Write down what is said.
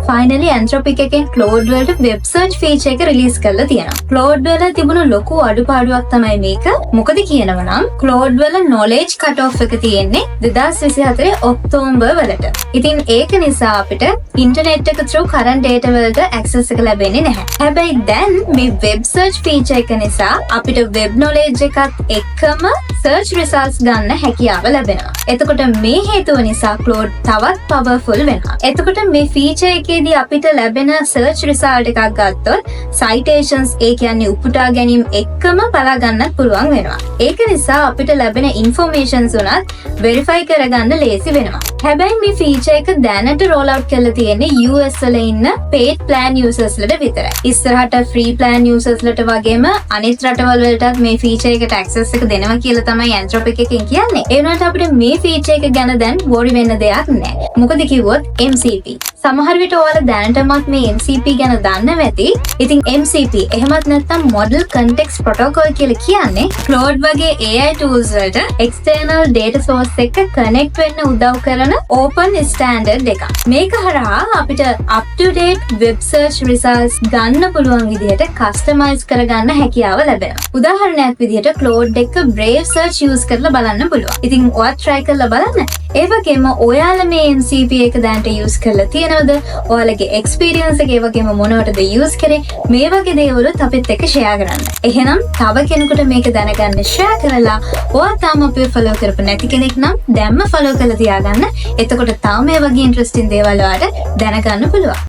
finally Anthropic එකෙන් Claude වලට web search feature එක release කරලා තියෙනවා. Claude වල තිබුණු ලොකු අඩුපාඩුවක් තමයි මේක. මොකද කියනවා නම් Claude වල knowledge cut off එක තියෙන්නේ 2024 ඔක්තෝබර් වලට. ඉතින් ඒක නිසා අපිට internet එක through current data වලට access එක ලැබෙන්නේ නැහැ. හැබැයි දැන් මේ web search feature එක නිසා අපිට web knowledge එකත් එක්කම search results ගන්න හැකියාව ලැබෙනවා. එතකොට මේ හේතුව නිසා Claude තවත් powerful වෙනවා. එතකොට මේ feature එකේදී අපිට ලැබෙන search result එකක් ගත්තොත් citations ඒ කියන්නේ උපුටා ගැනීම එක්කම බලා ගන්නත් පුළුවන් වෙනවා. ඒක නිසා අපිට ලැබෙන informations උනත් verify කරගන්න ලේසි වෙනවා. හැබැයි මේ feature එක දැනට roll out කරලා තියෙන්නේ US වල ඉන්න paid plan users ලට විතරයි. ඉස්සරහට free plan users ලට වගේම අනිත් රටවල් වලටත් මේ feature එකට access එක දෙනවා කියලා තමයි Anthropic එකෙන් කියන්නේ. ඒ වුණාට අපිට මේ feature එක ගැන දැන් worry වෙන්න දෙයක් නැහැ. මොකද කිව්වොත් MCP. සමහර විට ඔයාලා දැනටමත් මේ MCP ගැන දන්නව ඇති. ඉතින් MCP එහෙමත් නැත්නම් Model Context Protocol කියලා කියන්නේ Claude වගේ AI tools වලට external data source එක connect වෙන්න උදව් කරන open standard එකක්. මේක හරහා අපිට up to date web search results ගන්න පුළුවන් විදිහට customize කරගන්න හැකියාව ලැබෙනවා. උදාහරණයක් විදිහට Claude එක Brave search use කරලා බලන්න පුළුවන්. ඉතින් ඔයත් try කරලා බලන්න. ඒ වගේම ඔයාලා මේ MCP එක දැනට use කරලා තියෙනවද? ඔයාලගේ experience එක ඒ වගේම මොනවටද use කරේ? මේ වගේ දේවලුත් අපිත් එක්ක share කරන්න. එහෙනම් තව කෙනෙකුට මේක දැනගන්න share කරලා ඔයා තාම අපිව follow කරපු නැති කෙනෙක් නම් දැම්ම follow කරලා තියාගන්න. එතකොට තාම මේ වගේ interesting දේවල් ඔයාලට දැනගන්න පුළුවන්.